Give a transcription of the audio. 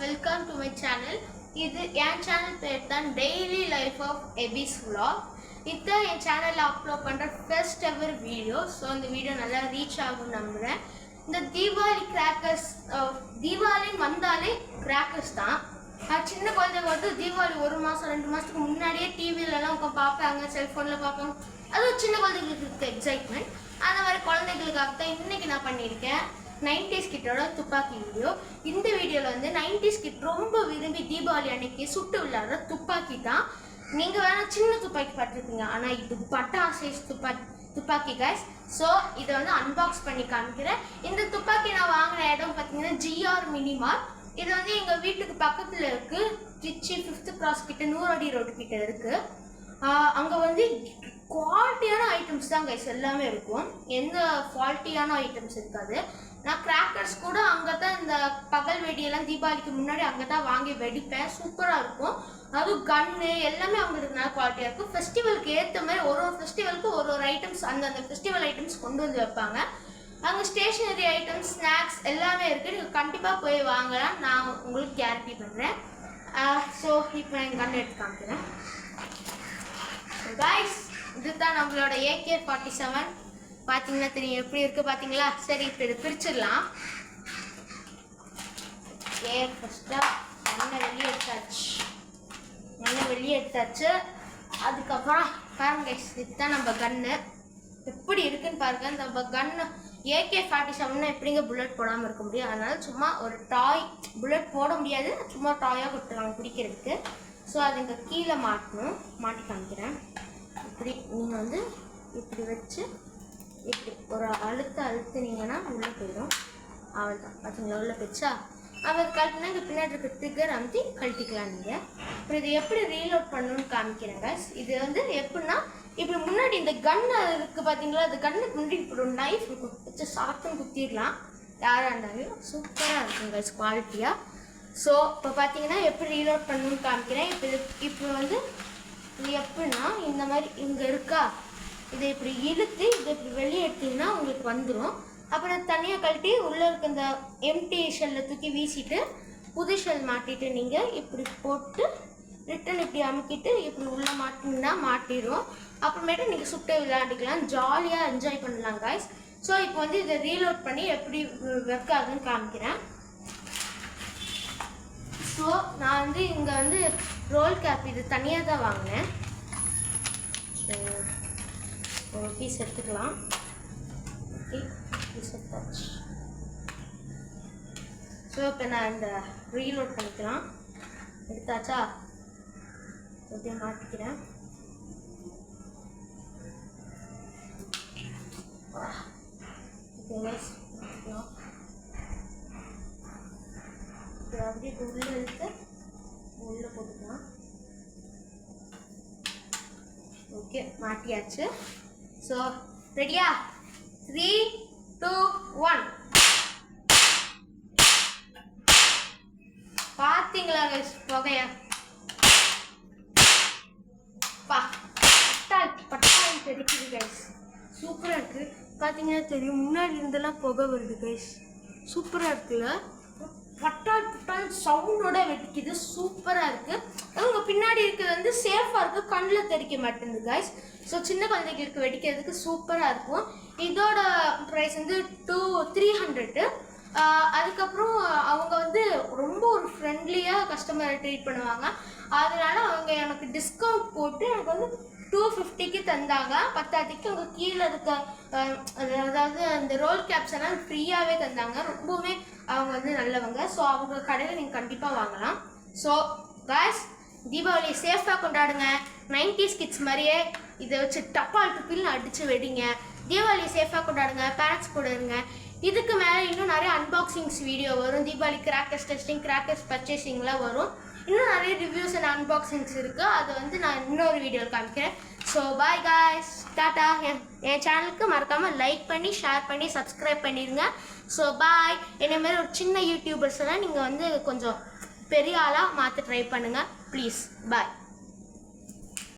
welcome to my channel. இது என் channel பேர் தான் டெய்லி லைஃப் ஆஃப் எபிஸ் vlog. இதுதான் என் சேனலில் அப்லோட் பண்ணுற ஃபர்ஸ்ட் எவர் வீடியோ. ஸோ இந்த வீடியோ நல்லா ரீச் ஆகும் நம்புகிறேன். இந்த தீபாவளி கிராக்கர்ஸ், தீபாவளின்னு வந்தாலே கிராக்கர்ஸ் தான். சின்ன குழந்தைங்க வந்து தீபாவளி 1 மாதம் 2 மாதத்துக்கு முன்னாடியே டிவிலலாம் உட்காந்து பார்ப்பாங்க, செல்ஃபோனில் பார்ப்பாங்க. அது சின்ன குழந்தைங்களுக்கு இருக்க எக்ஸைட்மெண்ட். அந்த மாதிரி குழந்தைகளுக்காக தான் இன்றைக்கி நான் பண்ணியிருக்கேன் 90s கிட்டோட துப்பாக்கி வீடியோ. இந்த வீடியோவில் வந்து 90s கிட் ரொம்ப விரும்பி தீபாவளி அன்னைக்கு சுட்டு விளையாடுற துப்பாக்கி தான். நீங்கள் வேணால் சின்ன துப்பாக்கி பார்த்துருப்பீங்க, ஆனால் இது பட்டா சைஸ் துப்பாக்கி கைஸ். ஸோ இதை வந்து அன்பாக்ஸ் பண்ணி காமிக்கிறேன். இந்த துப்பாக்கி நான் வாங்கின இடம் பார்த்தீங்கன்னா ஜிஆர் மினிமார்ட். இது வந்து எங்கள் வீட்டுக்கு பக்கத்தில் இருக்குது. திருச்சி 5th கிராஸ் கிட்ட 100 அடி ரோடு கிட்ட இருக்குது. அங்கே வந்து குவாலிட்டியான ஐட்டம்ஸ் தான் கைஸ் எல்லாமே இருக்கும், எந்த ஃபால்ட்டியான ஐட்டம்ஸ் இருக்காது. நான் கிராக்கர்ஸ் கூட அங்கே தான், இந்த பகல் வெடியெல்லாம் தீபாவளிக்கு முன்னாடி அங்கே தான் வாங்கி வெடிப்பேன். சூப்பராக இருக்கும். அதுவும் கன்னு எல்லாமே அவங்களுக்கு நல்ல குவாலிட்டியாக இருக்கும். ஃபெஸ்டிவலுக்கு ஏற்ற மாதிரி ஒரு ஃபெஸ்டிவலுக்கு ஒரு ஐட்டம்ஸ், அந்த ஃபெஸ்டிவல் ஐட்டம்ஸ் கொண்டு வந்து வைப்பாங்க. அங்கே ஸ்டேஷ்னரி ஐட்டம்ஸ், ஸ்நாக்ஸ் எல்லாமே இருக்குது. நீங்கள் கண்டிப்பாக போய் வாங்கலாம், நான் உங்களுக்கு கேரண்டி பண்ணுறேன். ஸோ இப்போ நான் கன் எடுத்து காமிக்கிறேன் கைஸ். இதுதான் நம்மளோட AK-47. பார்த்தீங்கன்னா தெரியும் எப்படி இருக்குது பார்த்தீங்களா? சரி, இப்போ இது பிரிச்சிடலாம். ஃபஸ்ட்டாக வெளியே எடுத்தாச்சு. அதுக்கப்புறம் பாருங்க கைஸ், இதுதான் நம்ம கன்னு. எப்படி இருக்குன்னு பாருங்க. நம்ம கன்னு AK-47 எப்படிங்க புல்லட் போடாமல் இருக்க முடியும்? அதனால சும்மா ஒரு டாய், புல்லட் போட முடியாது, சும்மா டாயாக கொடுத்துருவாங்க பிடிக்கிறதுக்கு. ஸோ அது இங்கே கீழே மாட்டி காமிக்கிறேன். இப்படி நீங்கள் வந்து இப்படி வச்சு இப்படி ஒரு அழுத்தினீங்கன்னா உள்ளே போயிடும். அவள் தான் பார்த்தீங்களா, உள்ளே போயிடுச்சா? அவள் கழட்டினா இங்கே பின்னாடி இருக்க ட்ரிக்கர் அமுத்தி கழட்டிக்கலாம் நீங்கள். அப்புறம் இது எப்படி ரீலோட் பண்ணணும்னு காமிக்கிறேன் கைஸ். இது வந்து எப்படின்னா, இப்படி முன்னாடி இந்த கன் இருக்குது பார்த்தீங்களா, அந்த கன்னுக்கு முன்னாடி இப்படி ஒரு நைஃப் இருக்கும், வச்சு ஷார்ட்னு குத்திடலாம் யாராக இருந்தாலும். சூப்பராக இருக்கும் கைஸ் குவாலிட்டியாக. ஸோ இப்போ பார்த்தீங்கன்னா எப்படி ரீலோட் பண்ணணும்னு காமிக்கிறேன். இப்போ வந்து இது எப்படின்னா, இந்த மாதிரி இங்கே இருக்கா, இதை இப்படி இழுத்து இதை இப்படி வெளியே எடுத்திங்கன்னா உங்களுக்கு வந்துடும். அப்புறம் தனியாக கழட்டி உள்ளே இருக்க இந்த எம்டி ஷெல்லை தூக்கி வீசிட்டு புது ஷெல் மாட்டிட்டு நீங்கள் இப்படி போட்டு ரிட்டன் இப்படி அமுக்கிட்டு இப்படி உள்ளே மாட்டிங்கன்னா மாட்டிடும். அப்புறமேட்டு நீங்கள் சுட்டு விளையாடிக்கலாம், ஜாலியாக என்ஜாய் பண்ணலாம் காய்ஸ். ஸோ இப்போ வந்து இதை ரீலோட் பண்ணி எப்படி ஒர்க் ஆகுதுன்னு காமிக்கிறேன். ஸோ நான் வந்து இங்கே வந்து ரோல் கேப் இது தனியாக தான் வாங்கினேன். ஸோ ஒரு பீஸ் எடுத்துக்கலாம். ஓகே, பீஸ் எடுத்தாச்சு. ஸோ இப்போ நான் இந்த ரீலோட் பண்ணிக்கலாம். எடுத்தாச்சா? அப்படியே மாட்டிக்கிறேன். அப்படியே உள்ளே இழுத்து உள்ளே போட்டுக்கலாம். ஓகே, மாட்டியாச்சு. ஸோ ரெடியா? 3, 2, 1. பார்த்தீங்களா புகைய? பட்டால் தெரிக்குது கைஸ். சூப்பராக இருக்குது. பார்த்தீங்கன்னா தெரியும், முன்னாடி இருந்தெல்லாம் புகை வருது கைஸ். சூப்பராக இருக்குல்ல? பட்டால் சவுண்டோட வெடிக்குது. சூப்பராக இருக்குது. அவங்க பின்னாடி இருக்கிறது வந்து சேஃபாக இருக்குது, கண்ணில் தெரிக்க மாட்டேங்குது கைஸ். ஸோ சின்ன குழந்தைகளுக்கு வெடிக்கிறதுக்கு சூப்பராக இருக்கும். இதோட ப்ரைஸ் வந்து 300. அதுக்கப்புறம் அவங்க வந்து ரொம்ப ஒரு ஃப்ரெண்ட்லியாக கஸ்டமரை ட்ரீட் பண்ணுவாங்க. அதனால அவங்க எனக்கு டிஸ்கவுண்ட் போட்டு எனக்கு வந்து 250க்கு தந்தாங்க. 10க்கு அவங்க கீழே இருக்க அதாவது அந்த ரோல் கேப்ஸ் எல்லாம் ஃப்ரீயாகவே தந்தாங்க. ரொம்பவுமே அவங்க வந்து நல்லவங்க. ஸோ அவங்க கடையில் நீங்கள் கண்டிப்பாக வாங்கலாம். ஸோ காய்ஸ், தீபாவளியை சேஃபாக கொண்டாடுங்க. 90s கிட்ஸ் மாதிரியே இதை வச்சு டப்பால் டுப்பில்னு அடித்து வெடிங்க. தீபாவளியை சேஃபாக கொண்டாடுங்க. பேரண்ட்ஸ் கூட இருங்க. இதுக்கு மேலே இன்னும் நிறைய அன்பாக்சிங்ஸ் வீடியோ வரும். தீபாவளி கிராக்கர்ஸ் டெஸ்டிங், கிராக்கர்ஸ் பர்ச்சேசிங்லாம் வரும். இன்னும் நிறைய ரிவ்யூஸ் அண்ட் அன்பாக்சிங்ஸ் இருக்குது. அதை வந்து நான் இன்னொரு வீடியோவில் காமிக்கிறேன். ஸோ பாய் காய்ஸ், டாட்டா. என் சேனலுக்கு மறக்காமல் லைக் பண்ணி, ஷேர் பண்ணி, சப்ஸ்கிரைப் பண்ணிடுங்க. So bye. என்னை மாதிரி ஒரு சின்ன யூடியூபர்ஸ் எல்லாம் நீங்கள் வந்து கொஞ்சம் பெரிய ஆளாக மாற்ற ட்ரை பண்ணுங்கள் ப்ளீஸ். பாய்.